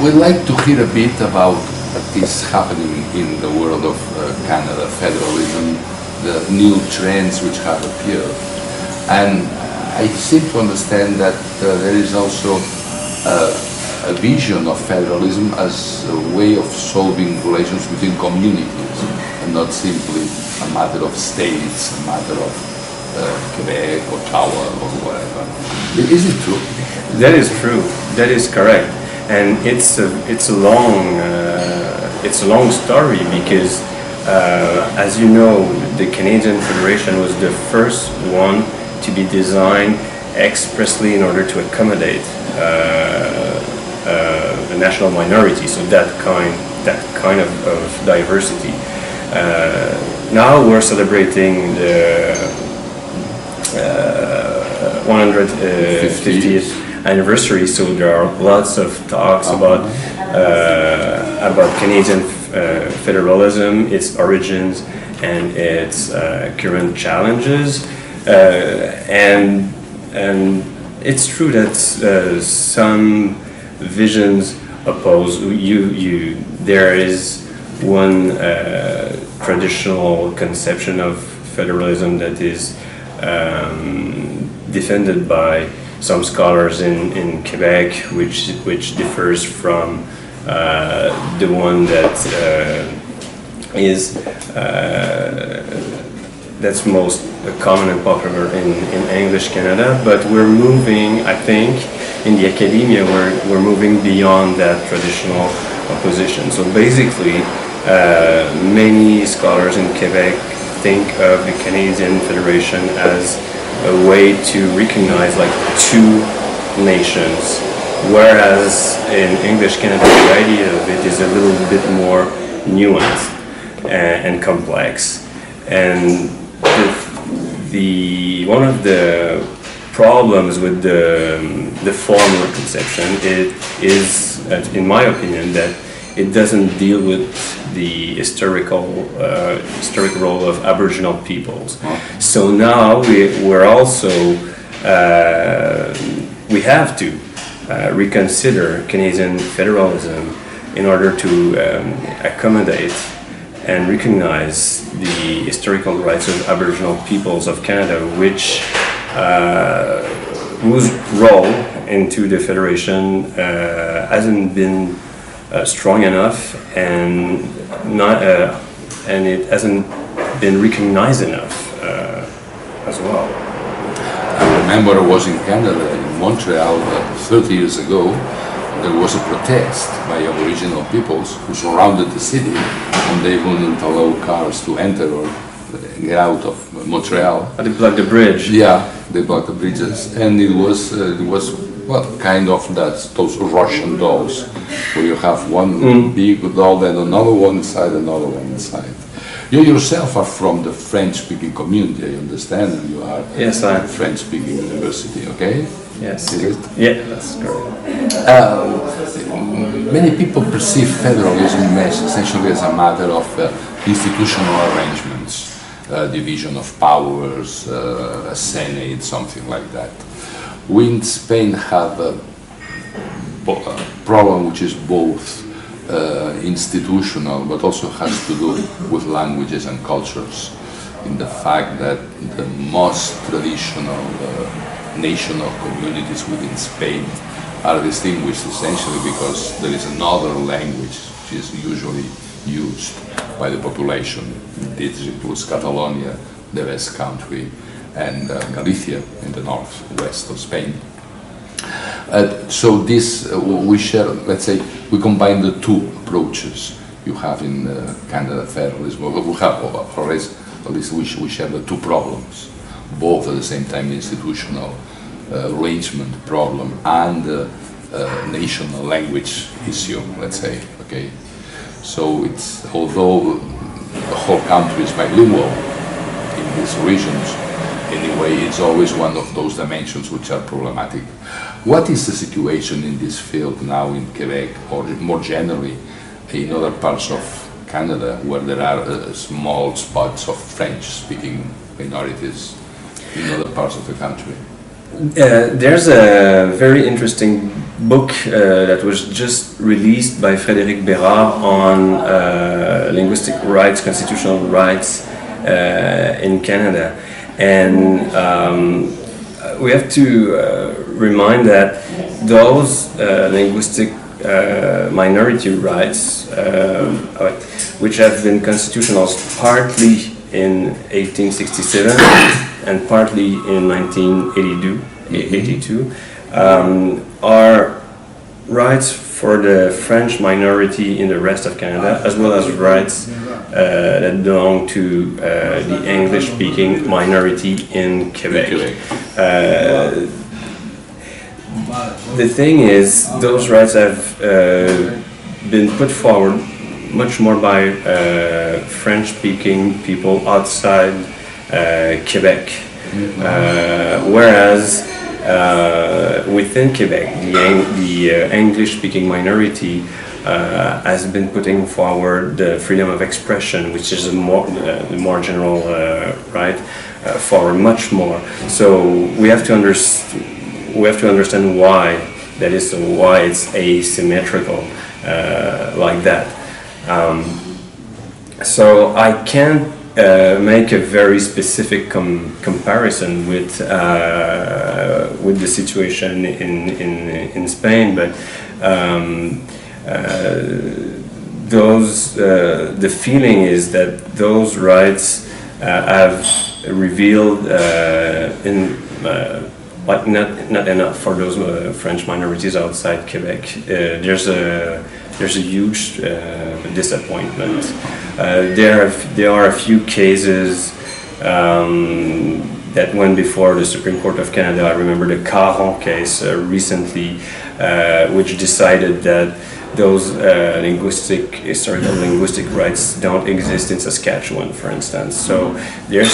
we'd like to hear a bit about what is happening in the world of Canada, federalism, the new trends which have appeared. And I seem to understand that there is also a vision of federalism as a way of solving relations between communities, and not simply a matter of states, a matter of Quebec, Ottawa, or whatever. Is it true? That is true. That is correct, and it's a long story because, as you know, the Canadian Federation was the first one to be designed expressly in order to accommodate a national minority. So that kind of diversity. Now we're celebrating the 150th anniversary, so there are lots of talks about Canadian federalism, its origins, and its current challenges. And it's true that some visions oppose. There is one traditional conception of federalism that is defended by some scholars in Quebec, which differs from the one that that's most common and popular in English Canada. But we're moving, I think, in the academia, we're moving beyond that traditional opposition. So basically, many scholars in Quebec think of the Canadian Federation as a way to recognize like two nations, whereas in English Canada the idea of it is a little bit more nuanced and complex. And one of the problems with the former conception is, in my opinion, that it doesn't deal with the historic role of Aboriginal peoples. So now we're also we have to reconsider Canadian federalism in order to accommodate and recognize the historical rights of Aboriginal peoples of Canada, whose role into the Federation hasn't been strong enough, and it hasn't been recognized enough as well. I remember I was in Canada, in Montreal, 30 years ago. There was a protest by Aboriginal peoples who surrounded the city, and they wouldn't allow cars to enter or get out of Montreal. They blocked the bridge. Yeah, they blocked the bridges, and it was well, kind of those Russian dolls, where you have one big doll and another one inside, another one inside. You yourself are from the French-speaking community, I understand, and you are yes, I am. French-speaking university, okay? Yes. Is it? Yeah, that's correct. Many people perceive federalism essentially as a matter of institutional arrangements, division of powers, a senate, something like that. We in Spain have a problem which is both institutional, but also has to do with languages and cultures, in the fact that the most traditional national communities within Spain are distinguished essentially because there is another language which is usually used by the population. This includes Catalonia, the West Country, and Galicia in the northwest of Spain. So this, we share, let's say, we combine the two approaches you have in Canada federalism. We have, or at least we share the two problems, both at the same time institutional arrangement problem and national language issue, let's say, okay? So it's, although the whole country is bilingual in these regions, anyway, it's always one of those dimensions which are problematic. What is the situation in this field now in Quebec, or more generally in other parts of Canada, where there are small spots of French-speaking minorities in other parts of the country? There's a very interesting book that was just released by Frédéric Bérard on linguistic rights, constitutional rights in Canada. And we have to remind that those linguistic minority rights, which have been constitutional partly in 1867 and partly in 1982, are rights for the French minority in the rest of Canada, as well as rights that belong to the English-speaking minority in Quebec. The thing is, those rights have been put forward much more by French-speaking people outside Quebec, whereas within Quebec, the English-speaking minority has been putting forward the freedom of expression, which is the more general right, forward much more. So we have to understand why that is, why it's asymmetrical like that. So I can't make a very specific comparison with the situation in Spain, but the feeling is that those rights have revealed like not enough for those French minorities outside Quebec. There's a huge disappointment. There are a few cases that went before the Supreme Court of Canada. I remember the Caron case recently, which decided that those historical linguistic rights don't exist in Saskatchewan, for instance. So there's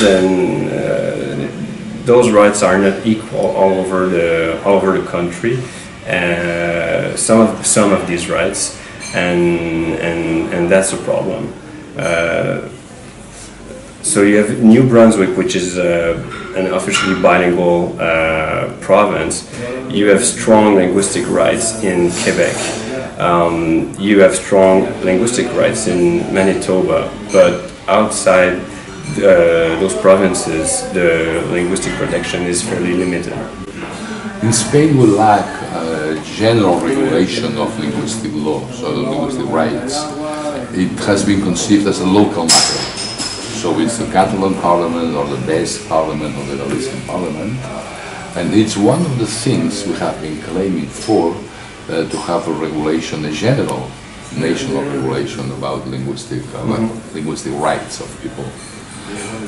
those rights are not equal all over the country. Some of these rights, and that's a problem. So you have New Brunswick, which is an officially bilingual province. You have strong linguistic rights in Quebec. You have strong linguistic rights in Manitoba, but outside those provinces, the linguistic protection is fairly limited. In Spain, we lack general regulation of linguistic laws or linguistic rights. It has been conceived as a local matter. So it's the Catalan Parliament or the Basque Parliament or the Galician Parliament. And it's one of the things we have been claiming for to have a regulation, a general national regulation about linguistic rights of people.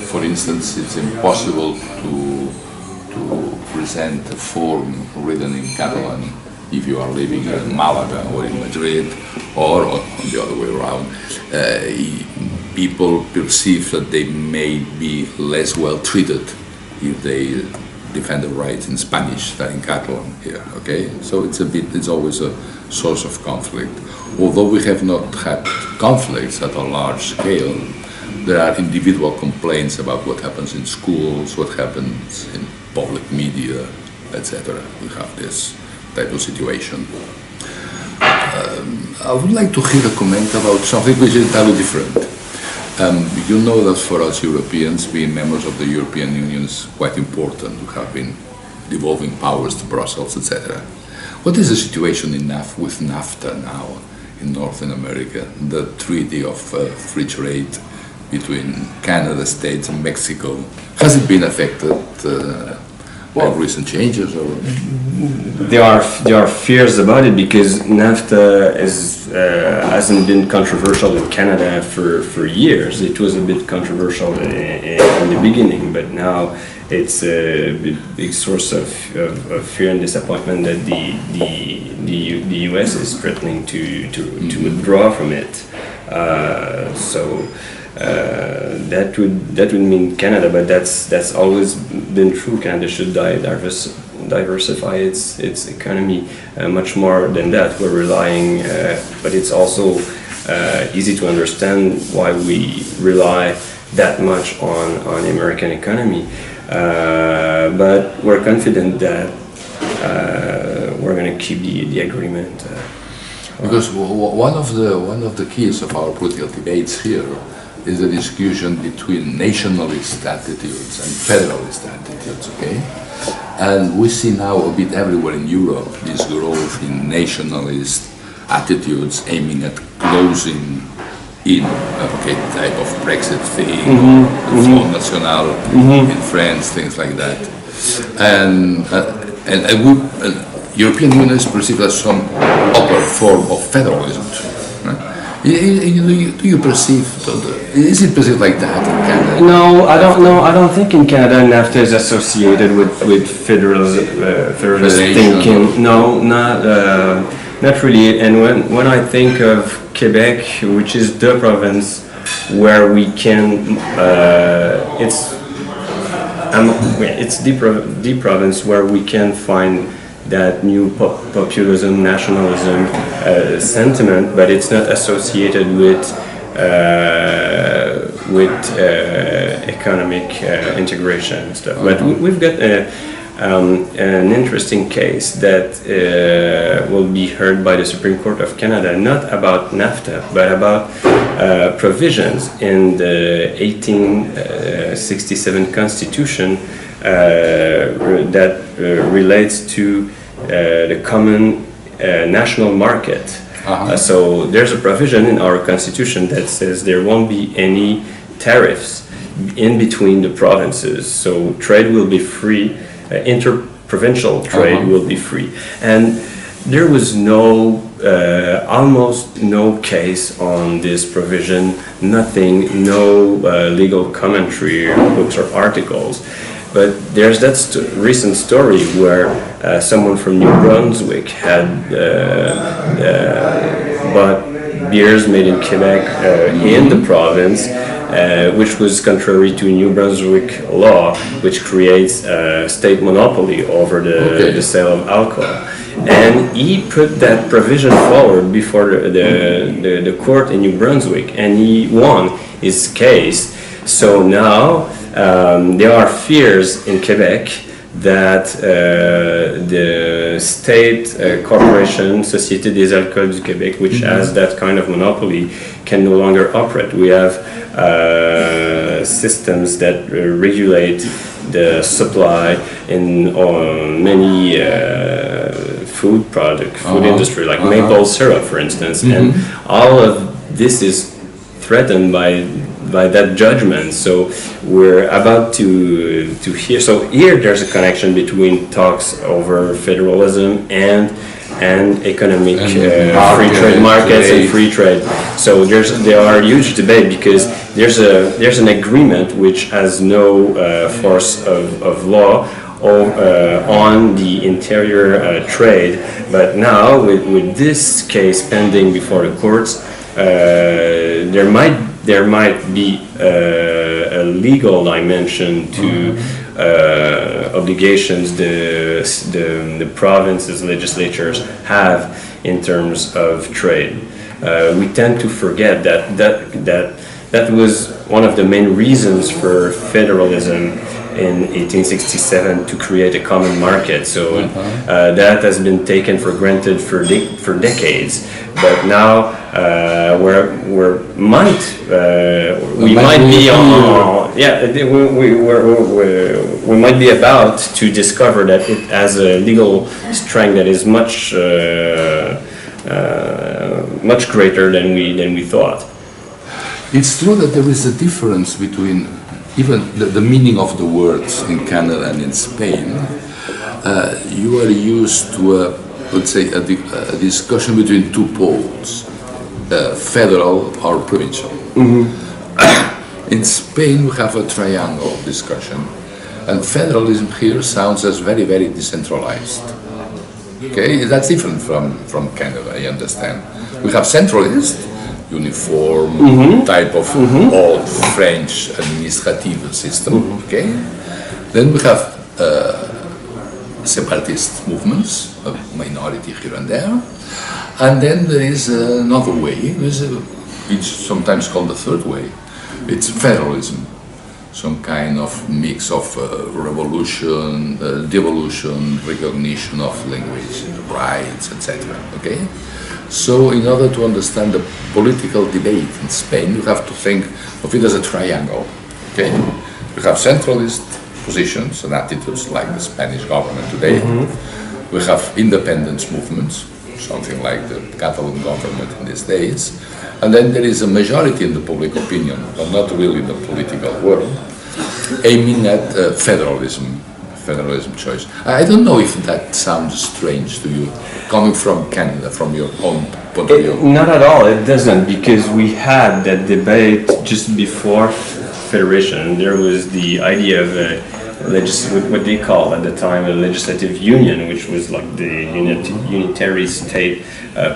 For instance, it's impossible to present a form written in Catalan if you are living in Malaga or in Madrid, or on the other way around. People perceive that they may be less well treated if they defend the rights in Spanish than in Catalan here, okay? So it's always a source of conflict. Although we have not had conflicts at a large scale, there are individual complaints about what happens in schools, what happens in public media, etc. We have this type of situation. I would like to hear a comment about something which is entirely different. You know that for us Europeans, being members of the European Union is quite important. We have been devolving powers to Brussels, etc. What is the situation with NAFTA now in Northern America, the treaty of free trade between Canada, States and Mexico? Has it been affected by recent changes? Or? There are fears about it because NAFTA hasn't been controversial in Canada for years. It was a bit controversial in the beginning, but now it's a big source of fear and disappointment that the US is threatening to withdraw from it. That would mean Canada, but that's always been true. Canada should diversify its economy much more than that. We're relying, but it's also easy to understand why we rely that much on the American economy. But we're confident that we're going to keep the agreement. Because one of the keys of our political debates here is the discussion between nationalist attitudes and federalist attitudes, okay? And we see now a bit everywhere in Europe this growth in nationalist attitudes aiming at closing in, okay, type of Brexit thing, the Front National in France, things like that. And European Union is perceived as some upper form of federalism too, right? Do you perceive, is it perceived like that in Canada? No, I don't know. I don't think in Canada NAFTA is associated with federalist thinking. No, not really. And when I think of Quebec, which is the province where we can, it's the province where we can find that new populism, nationalism sentiment, but it's not associated with economic integration and stuff. But we've got an interesting case that will be heard by the Supreme Court of Canada, not about NAFTA, but about provisions in the 1867 Constitution that relates to the common national market. So there's a provision in our constitution that says there won't be any tariffs in between the provinces. So trade will be free, interprovincial trade will be free. And there was almost no case on this provision, nothing, no legal commentary, books or articles. But there's that recent story where someone from New Brunswick had bought beers made in Quebec in the province, which was contrary to New Brunswick law, which creates a state monopoly over the sale of alcohol. And he put that provision forward before the court in New Brunswick, and he won his case. So now there are fears in Quebec that the state corporation, Société des Alcools du Québec, which has that kind of monopoly, can no longer operate. We have systems that regulate the supply in many food industry, like maple syrup, for instance, and all of this is threatened by that judgment. So we're about to hear. So here there's a connection between talks over federalism and economic free trade markets and free trade. So there are huge debate because there's an agreement which has no force of law on the interior trade. But now with this case pending before the courts, there might be a legal dimension to obligations the provinces legislatures have in terms of trade. We tend to forget that was one of the main reasons for federalism in 1867 to create a common market. So that has been taken for granted for decades. But now we might be about to discover that it has a legal strength that is much greater than we thought. It's true that there is a difference between even the meaning of the words in Canada and in Spain. You are used to let's say a discussion between two poles, federal or provincial. In Spain we have a triangle discussion, and federalism here sounds as very, very decentralized. Okay, that's different from Canada, I understand. We have centralist, uniform type of old French administrative system, okay? Then we have separatist movements, a minority here and there, and then there is another way, it's sometimes called the third way. It's federalism. some kind of mix of revolution, devolution, recognition of language, rights, etc. Okay? So in order to understand the political debate in Spain, you have to think of it as a triangle. Okay? You have centralist positions and attitudes like the Spanish government today. Mm-hmm. We have independence movements, something like the Catalan government in these days. And then there is a majority in the public opinion, but not really in the political world, aiming at federalism choice. I don't know if that sounds strange to you, coming from Canada, from your own point of view. Not at all, it doesn't, because we had that debate just before federation. There was the idea of what they call at the time a legislative union, which was like the unitary state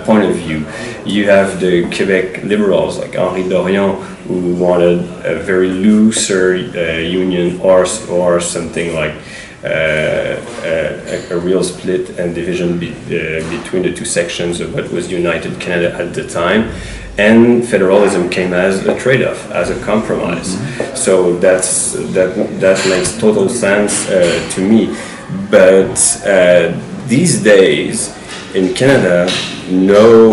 point of view. You have the Quebec liberals like Henri Dorion, who wanted a very looser union, or something like a real split and division between the two sections of what was United Canada at the time. And federalism came as a trade-off, as a compromise. Mm-hmm. So that makes total sense to me. But these days in Canada, no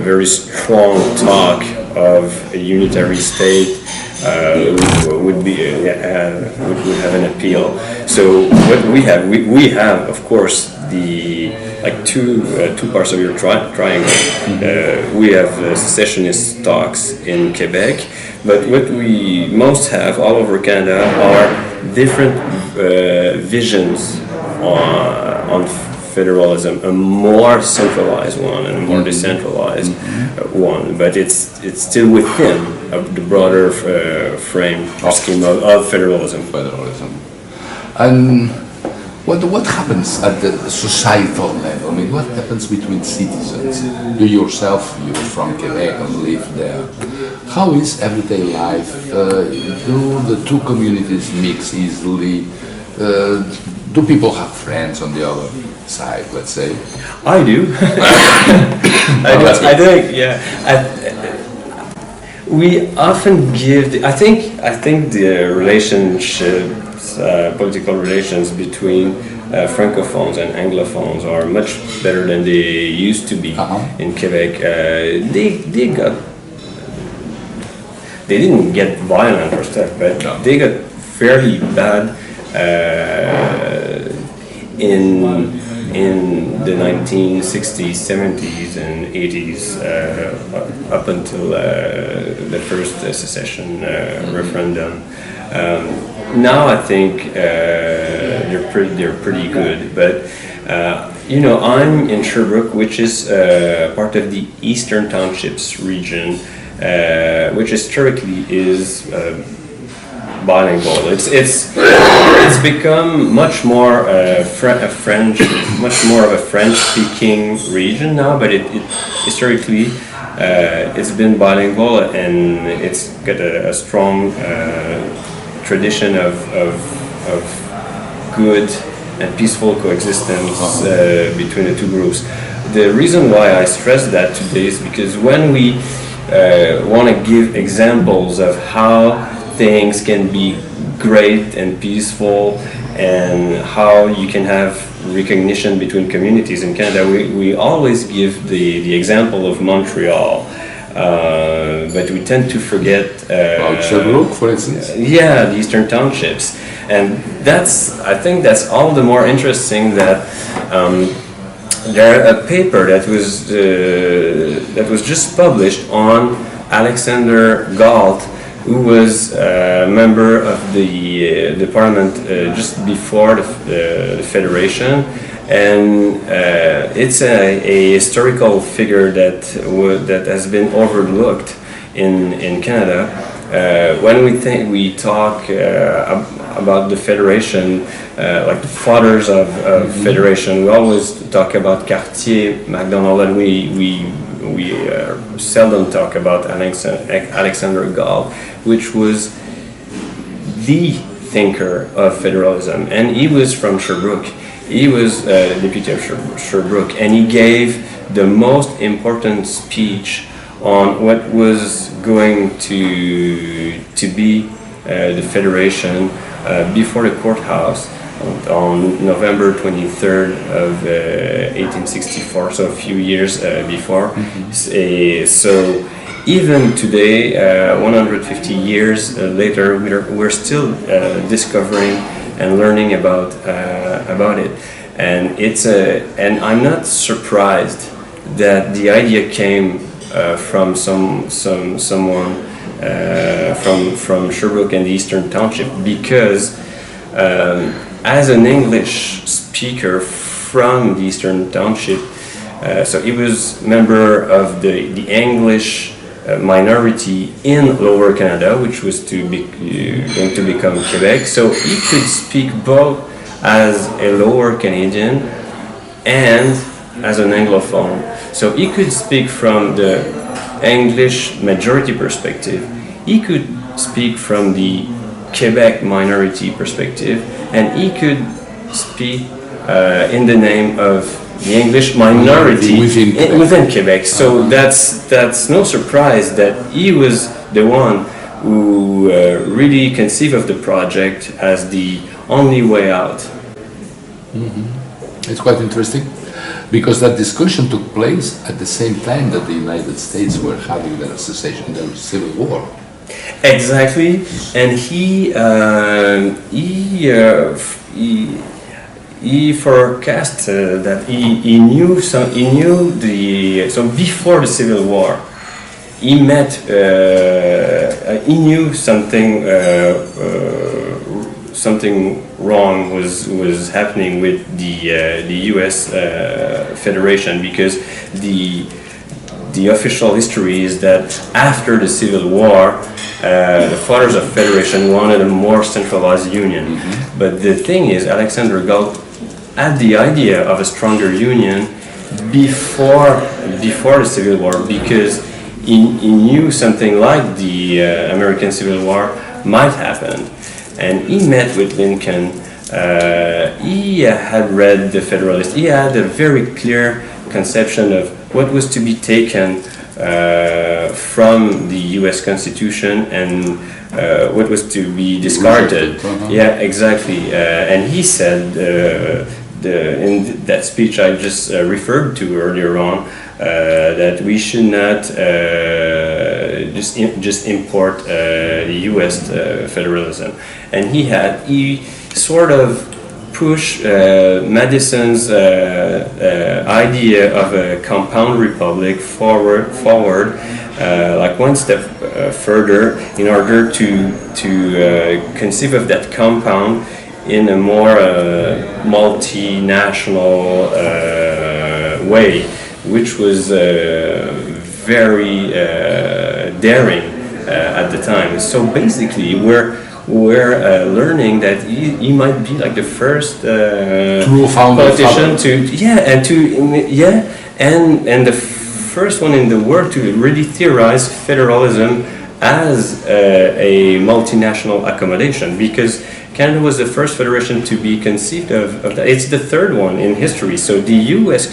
very strong talk of a unitary state would have an appeal. So what we have, of course, the two parts of your triangle. We have secessionist talks in Quebec, but what we most have all over Canada are different visions on federalism, a more centralized one and a more decentralized one, but it's still within the broader frame or scheme of federalism. And what happens at the societal level? I mean, what happens between citizens? You yourself, you're from Quebec and live there. How is everyday life? Do the two communities mix easily? Do people have friends on the other side, let's say? I do. I think, yeah. We often give. I think the relationships, political relations between francophones and anglophones are much better than they used to be in Quebec. They didn't get violent or stuff, but they got fairly bad in the 1960s, 70s, and 80s, up until the first secession referendum. Now I think they're pretty good, but I'm in Sherbrooke, which is part of the Eastern Townships region, which historically is bilingual. It's become much more much more of a French-speaking region now, but it historically it's been bilingual, and it's got a strong tradition of good and peaceful coexistence between the two groups. The reason why I stress that today is because when we want to give examples of how things can be great and peaceful, and how you can have recognition between communities in Canada, we always give the example of Montreal, but we tend to forget Sherbrooke, for instance. Yeah, the Eastern Townships, and I think that's all the more interesting that there a paper that was just published on Alexander Galt, who was a member of the parliament just before the federation, and it's a historical figure that has been overlooked in Canada. When we talk about the federation, like the fathers of federation, we always talk about Cartier, MacDonald, and we seldom talk about Alexander Galt, which was the thinker of federalism, and he was from Sherbrooke. He was deputy of Sherbrooke, and he gave the most important speech on what was going to be the federation before the courthouse on November 23rd of 1864, so a few years before. So even today, 150 years later, we're still discovering and learning about it, and and I'm not surprised that the idea came from someone from Sherbrooke and the Eastern Township, because as an English speaker from the Eastern Township, so he was member of the English minority in Lower Canada, which was going to become Quebec. So he could speak both as a Lower Canadian and as an Anglophone. So he could speak from the English majority perspective, he could speak from the Quebec minority perspective, and he could speak in the name of the English minority within Quebec. So that's no surprise that he was the one who really conceived of the project as the only way out. It's quite interesting, because that discussion took place at the same time that the United States were having their secession, their civil war. Exactly, and he forecast that he knew so before the Civil War he knew something wrong was happening with the U.S. Federation, because the official history is that after the Civil War, the fathers of Federation wanted a more centralized union. But the thing is, Alexander Galt had the idea of a stronger union before the Civil War, because he knew something like the American Civil War might happen. And he met with Lincoln. He had read the Federalists. He had a very clear conception of what was to be taken from the U.S. Constitution and what was to be discarded. Yeah, exactly. And he said in that speech I just referred to earlier on, that we should not just import the U.S. Federalism. And he sort of pushed Madison's idea of a compound republic forward, like one step further, in order to conceive of that compound in a more multinational way, which was very daring at the time. So basically, we're learning that he might be like the first politician and the first one in the world to really theorize federalism as a multinational accommodation, because Canada was the first federation to be conceived of that. It's the third one in history. So the U.S.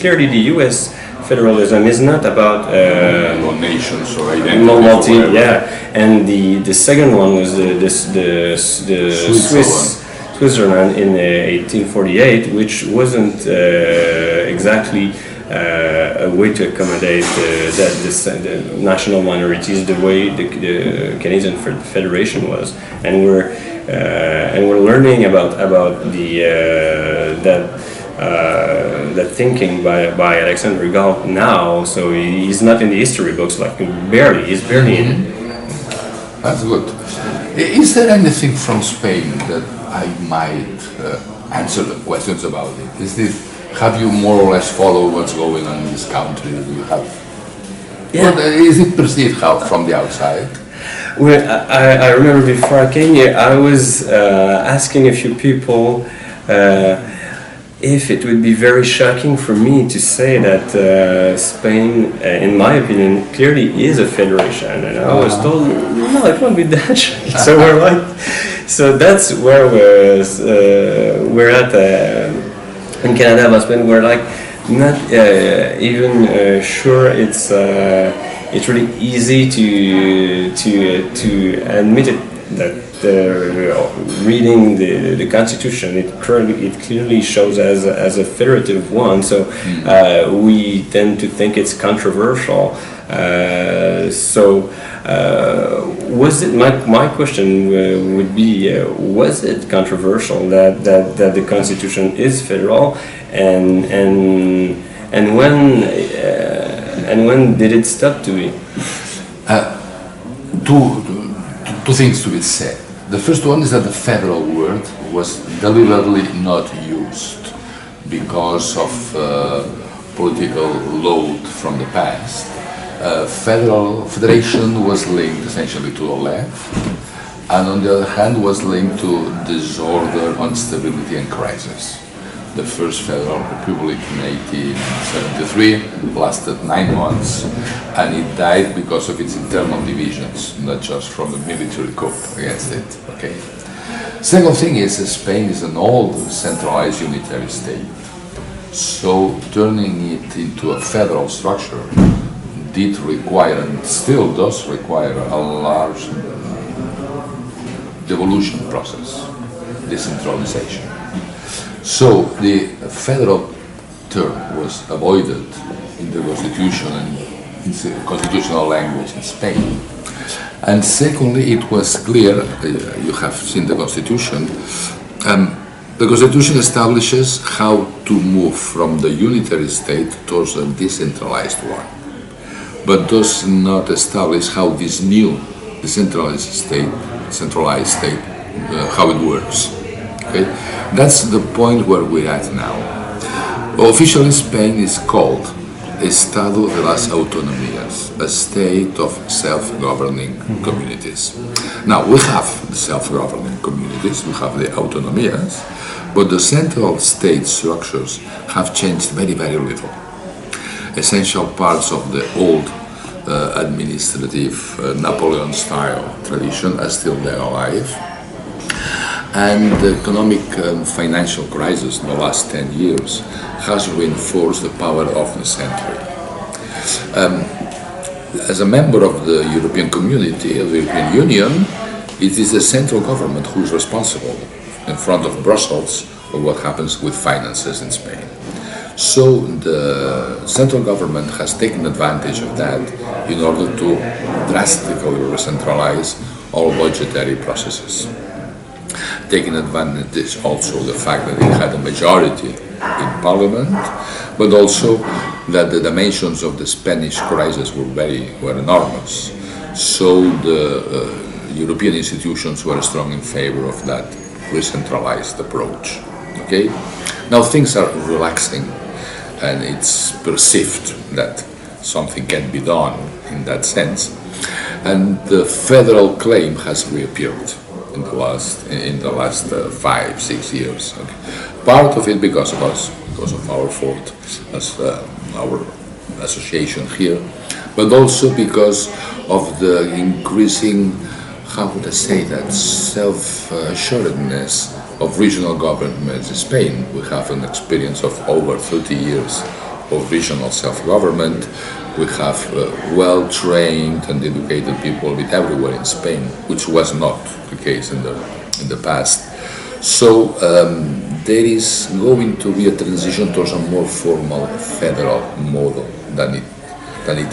Federalism is not about nations or identity. And the second one was the Switzerland in 1848, which wasn't exactly a way to accommodate the national minorities the way the Canadian Federation was, and we're learning about that thinking by Alexander Galt now. So he's not in the history books, like he's barely in it. That's good. Is there anything from Spain that I might answer the questions about it? Have you more or less followed what's going on in this country? Do you have? Yeah. Well, is it perceived from the outside? Well, I remember before I came here, I was asking a few people if it would be very shocking for me to say that Spain, in my opinion, clearly is a federation, and I was told, no, it won't be that shocking. So we're like, so that's where we're at in Canada, but Spain. We're like, not even sure it's really easy to admit it that reading the Constitution, it clearly shows as a federative one. So we tend to think it's controversial. Was it my question would be was it controversial that the Constitution is federal, and when did it stop to be? Two things to be said. The first one is that the federal word was deliberately not used because of political load from the past. Federation was linked essentially to the left, and on the other hand was linked to disorder, instability and crisis. The first Federal Republic in 1873 lasted 9 months, and it died because of its internal divisions, not just from the military coup against it. Okay. Second thing is Spain is an old centralized unitary state, so turning it into a federal structure did require, and still does require, a large devolution process, decentralization. So the federal term was avoided in the constitution and in constitutional language in Spain. And secondly, it was clear, you have seen the constitution, the constitution establishes how to move from the unitary state towards a decentralized one, but does not establish how this new decentralized state, how it works. Okay? That's the point where we're at now. Officially, Spain is called Estado de las Autonomías, a state of self-governing communities. Now, we have the self-governing communities, we have the autonomías, but the central state structures have changed very, very little. Essential parts of the old administrative Napoleon-style tradition are still there alive. And the economic and financial crisis in the last 10 years has reinforced the power of the century. As a member of the European community, of the European Union, it is the central government who is responsible in front of Brussels for what happens with finances in Spain. So the central government has taken advantage of that in order to drastically recentralize all budgetary processes. Taking advantage also the fact that it had a majority in parliament, but also that the dimensions of the Spanish crisis were enormous. So the European institutions were strong in favor of that decentralized approach. Okay, now things are relaxing, and it's perceived that something can be done in that sense, and the federal claim has reappeared in the last 5-6 years. Okay. Part of it because of us, because of our fault as our association here, but also because of the increasing, how would I say that, self-assuredness of regional governments in Spain. We have an experience of over 30 years of regional self-government. We have well-trained and educated people everywhere in Spain, which was not the case in the past. So there is going to be a transition towards a more formal federal model than it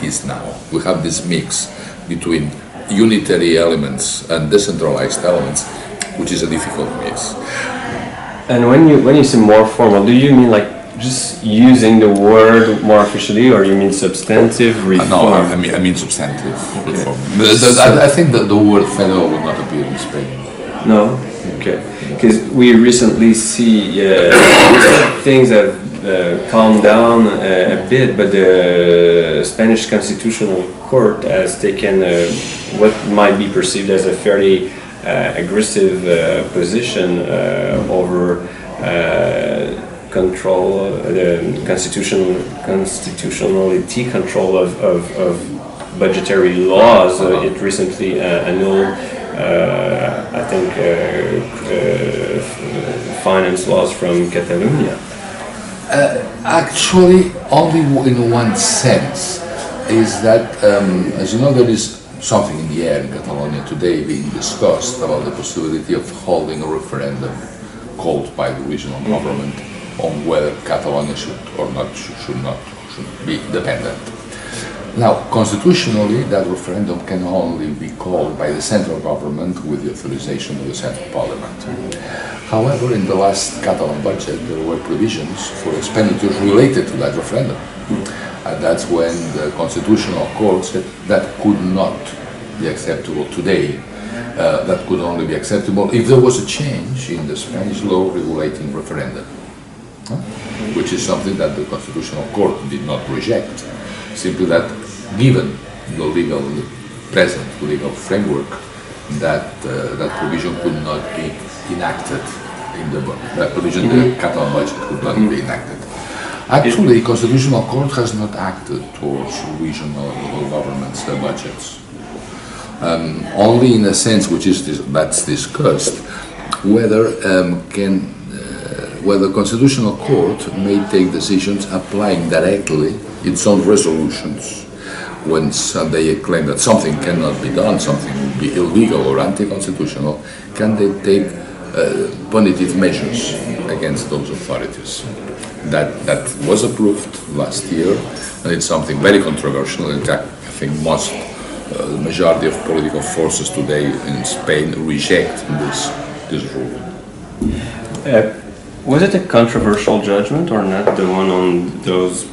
is now. We have this mix between unitary elements and decentralized elements, which is a difficult mix. And when you say more formal, do you mean like just using the word more officially, or you mean substantive reform? No, I mean substantive reform. I think that the word federal will not appear in Spain. No? Okay. Because we recently see things have calmed down a bit, but the Spanish Constitutional Court has taken what might be perceived as a fairly aggressive position over control, the constitutionality control of budgetary laws. It recently annulled, I think, finance laws from Catalonia. Actually, only in one sense, is that, as you know, there is something in the air in Catalonia today being discussed about the possibility of holding a referendum called by the regional government on whether Catalonia should be independent. Now, constitutionally, that referendum can only be called by the central government with the authorization of the central parliament. However, in the last Catalan budget, there were provisions for expenditures related to that referendum. And that's when the Constitutional Court said that could not be acceptable today. That could only be acceptable if there was a change in the Spanish law regulating referendum, which is something that the Constitutional Court did not reject. Simply that, given the present legal framework, that provision could not be enacted in that provision, the Catalan budget could not be enacted. Actually, the Constitutional Court has not acted towards regional governments' budgets. Only in a sense which is that's discussed, whether the Constitutional Court may take decisions applying directly its own resolutions. When they claim that something cannot be done, something would be illegal or anti-constitutional, can they take punitive measures against those authorities? That was approved last year, and it's something very controversial. In fact, I think the majority of political forces today in Spain reject this rule. Was it a controversial judgment or not, the one on those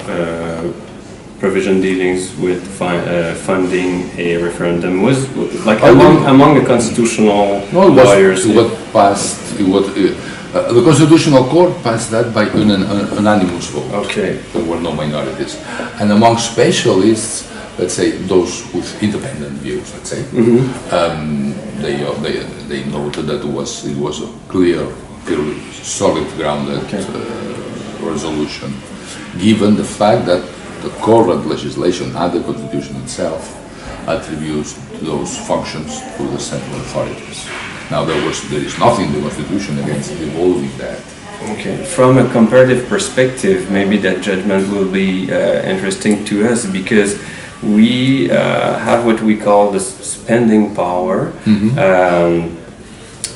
provision dealings with funding a referendum? Was like among the constitutional lawyers? The Constitutional Court passed that by an unanimous vote. Okay. There were no minorities. And among specialists, let's say those with independent views, let's say, they noted that it was a clear, solid grounded resolution, given the fact that the current legislation and the Constitution itself attributes those functions to the central authorities. Now there is nothing in the Constitution against devolving that. Okay. From a comparative perspective, maybe that judgment will be interesting to us because we have what we call the spending power,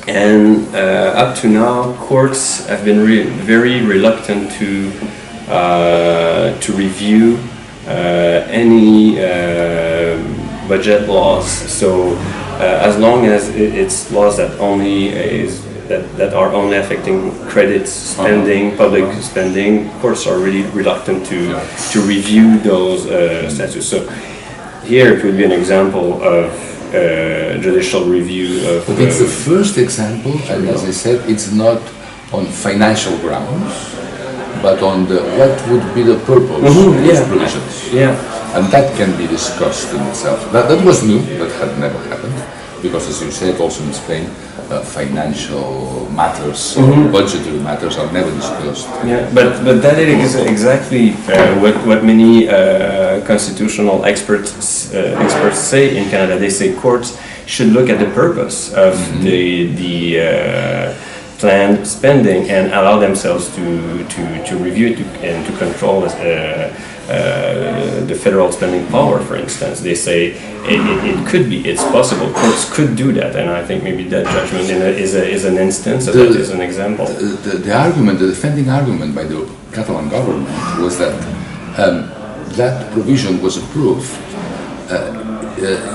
and up to now, courts have been very reluctant to review any budget laws. So as long as it's laws that are only affecting credits, spending, public spending, courts are really reluctant to review those statutes. So here it would be an example of judicial review of. But it's the first example, and as I said, it's not on financial grounds, but on what would be the purpose of those provisions. Yeah. And that can be discussed in itself. That was new, that had never happened, because as you said, also in Spain, financial matters, budgetary matters are never discussed. Yeah, but that is exactly what many constitutional experts say in Canada. They say courts should look at the purpose of the planned spending and allow themselves to review it and to control the federal spending power, for instance. They say it's possible, courts could do that, and I think maybe that judgment is an instance of that, is an example. The defending argument by the Catalan government was that that provision was approved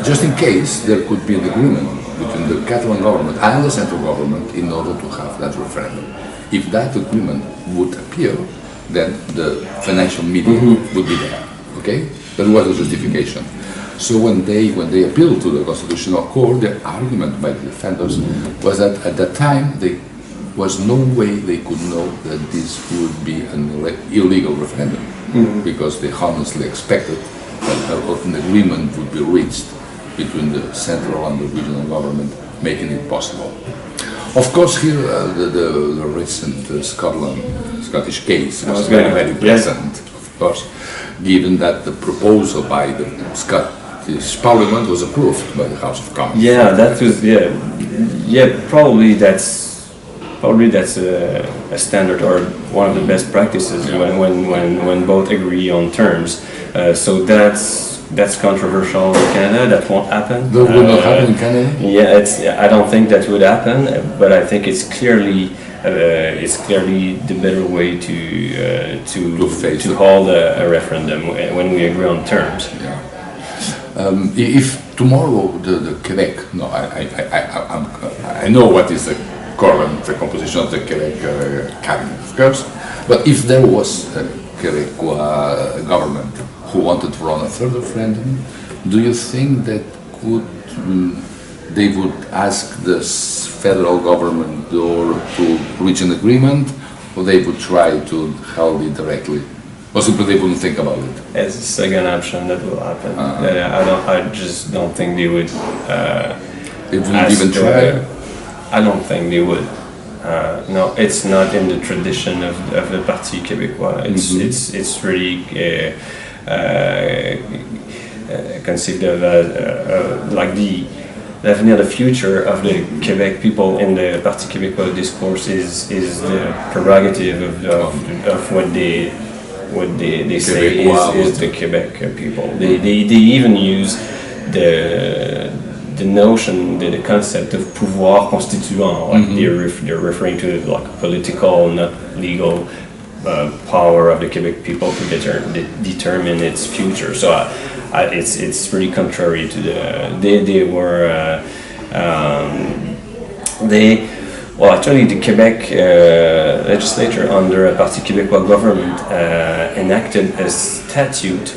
just in case there could be an agreement between the Catalan government and the central government in order to have that referendum. If that agreement would appear, then the financial medium would be there. Okay, that was the justification. So when they appealed to the Constitutional Court, the argument by the defenders was that at that time there was no way they could know that this would be an illegal referendum, because they honestly expected that an agreement would be reached between the central and the regional government, making it possible. Of course, here the recent Scottish case was very present, of course, given that the proposal by the Scottish Parliament was approved by the House of Commons. Yeah, that was probably that's probably that's a standard or one of the best practices when both agree on terms. So that's controversial in Canada. That won't happen. That will not happen in Canada? Yeah, I don't think that would happen, but I think it's clearly the better way to hold a referendum when we agree on terms. Yeah. If tomorrow the Quebec, no, I know what is the current composition of the Quebec cabinet, of course, but if there was a Quebecois government who wanted to run a third referendum, do you think that they would ask the federal government to reach an agreement, or they would try to hold it directly? Or simply they wouldn't think about it? It's the second option that will happen. I just don't think they would. They wouldn't even try? I don't think they would. No, it's not in the tradition of the Parti Québécois. It's really conceived of as like the future of the Quebec people in the Parti Québécois discourse is the prerogative of what they say is the Quebec people. They even use the notion, the concept of pouvoir constituant, like they're referring to like political, not legal power of the Quebec people to determine its future. So it's really contrary to well, actually, the Quebec legislature under a Parti Québécois government enacted a statute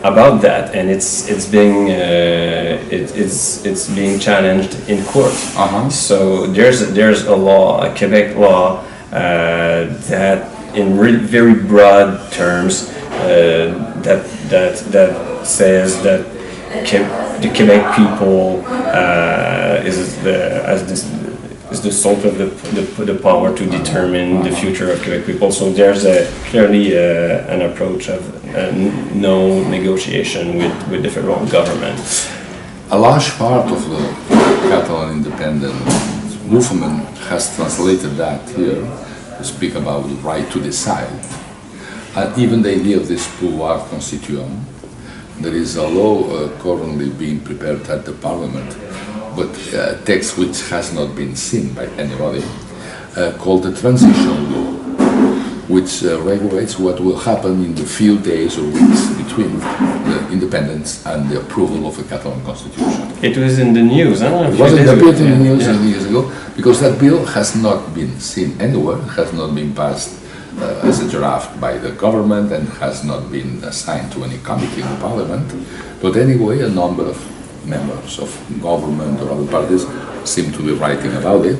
about that, and it's being challenged in court. So there's a law, a Quebec law, that in very broad terms that says that the Quebec people is the sort of the power to determine the future of Quebec people. So there's clearly an approach of no negotiation with the federal government. A large part of the Catalan independence movement has translated that here to speak about the right to decide. And even the idea of this pouvoir constituant, there is a law currently being prepared at the Parliament, but a text which has not been seen by anybody, called the transition law, which regulates what will happen in the few days or weeks between the independence and the approval of a Catalan constitution. It was in the news, huh? It wasn't appeared in the news years ago, because that bill has not been seen anywhere, has not been passed as a draft by the government, and has not been assigned to any committee in the Parliament. But anyway, a number of members of government or other parties seem to be writing about it.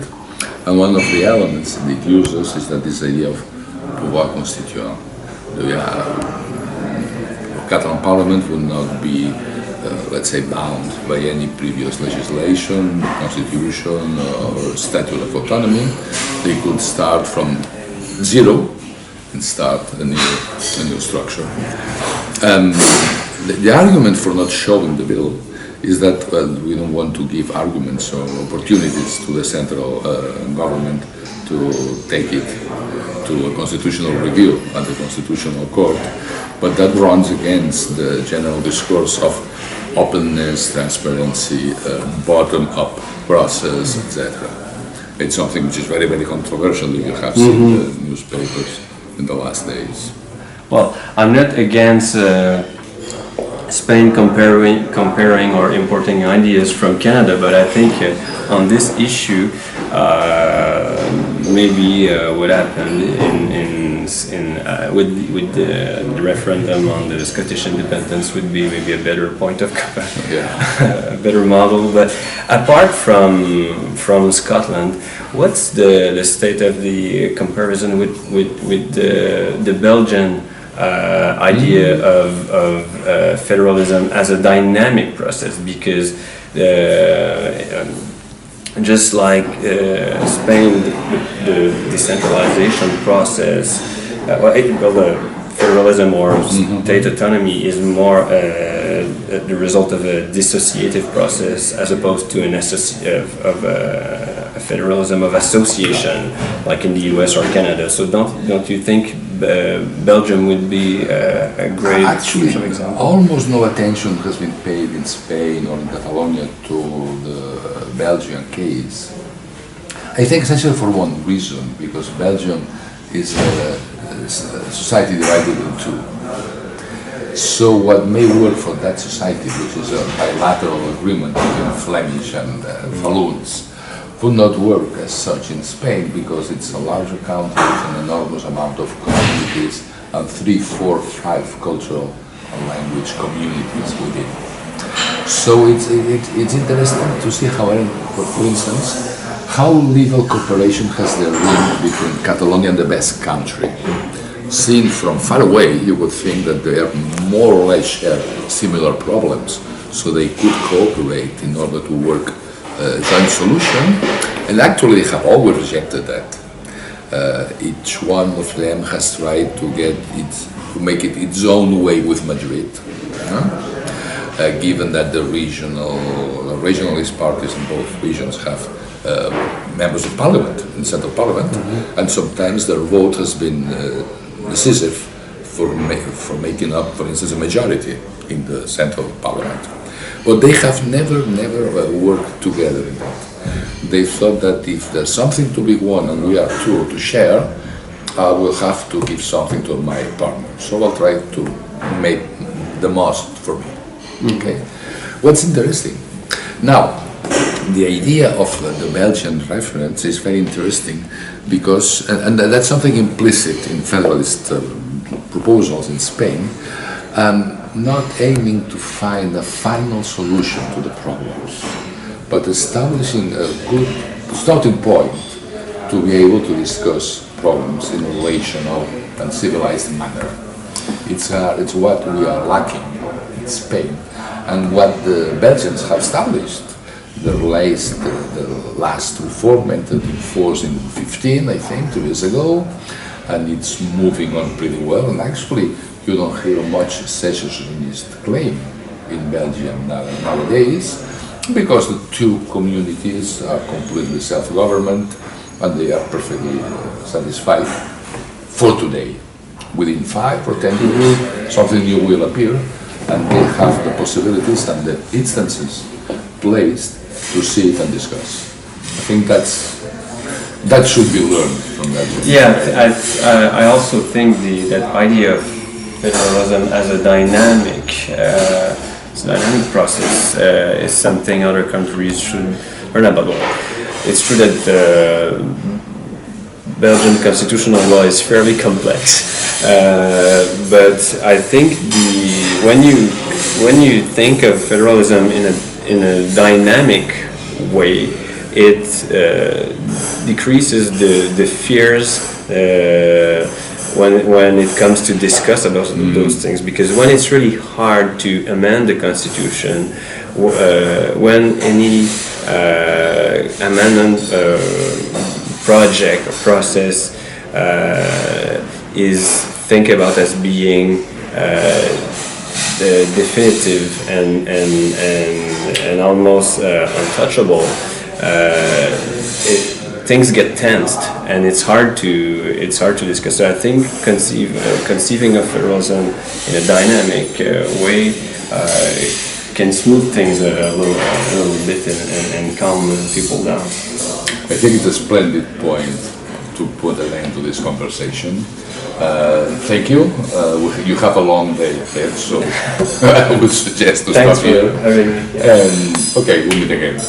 And one of the elements it uses is that this idea of pouvoir constituant. The Catalan Parliament will not be, let's say, bound by any previous legislation, constitution, or statute of autonomy. They could start from zero and start a new structure. The argument for not showing the bill is that we don't want to give arguments or opportunities to the central government to take it to a constitutional review at the Constitutional Court, but that runs against the general discourse of openness, transparency, bottom-up process, etc. It's something which is very, very controversial if you have seen the newspapers in the last days. Well, I'm not against Spain comparing or importing ideas from Canada, but I think on this issue, maybe what happened with the referendum on the Scottish independence would be maybe a better point of a better model. But apart from Scotland, what's the state of the comparison with the Belgian idea of federalism as a dynamic process? Because just like Spain, the decentralization process, the federalism or state autonomy is more the result of a dissociative process as opposed to a federalism of association, like in the US or Canada. So don't you think Belgium would be a great Actually, example? almost no attention has been paid in Spain or in Catalonia to the Belgian case. I think essentially for one reason, because Belgium is a society divided in two. So what may work for that society, which is a bilateral agreement between Flemish and Walloons, would not work as such in Spain, because it's a larger country with an enormous amount of communities and 3, 4, 5 cultural and language communities within. So it's interesting to see how, for instance, how legal cooperation has there been between Catalonia and the Basque Country. Seen from far away, you would think that they are more or less share similar problems, so they could cooperate in order to work a joint solution, and actually they have always rejected that. Each one of them has tried to make it its own way with Madrid, given that the regionalist parties in both regions have members of parliament, in central parliament, and sometimes their vote has been decisive for making up, for instance, a majority in the central parliament. But they have never worked together in that. They thought that if there's something to be won and we are two to share, I will have to give something to my partner. So I'll try to make the most for me. Okay. What's interesting now, the idea of the Belgian reference is very interesting because, and that's something implicit in federalist proposals in Spain, not aiming to find a final solution to the problems, but establishing a good starting point to be able to discuss problems in a relational and civilized manner. It's what we are lacking in Spain, and what the Belgians have established. The last reform entered in force in 2015, I think, 2 years ago, and it's moving on pretty well. And actually, you don't hear much secessionist claim in Belgium nowadays, because the two communities are completely self-government and they are perfectly satisfied for today. Within 5 or 10 years, something new will appear, and they have the possibilities and the instances placed to see it and discuss. I think that should be learned from that. Yeah, I also think that idea of federalism as a dynamic process is something other countries should learn about. It's true that Belgian constitutional law is fairly complex, but I think when you think of federalism in a dynamic way, it decreases the fears when it comes to discuss about those things, because when it's really hard to amend the constitution, when any amendment project or process is think about as being definitive and almost untouchable, things get tensed and it's hard to discuss. So I think conceiving of federalism in a dynamic way can smooth things a little bit and calm people down. I think it's a splendid point to put an end to this conversation. Thank you. You have a long day ahead, so I would suggest to stop here. Thanks for having me. And okay, we'll meet again.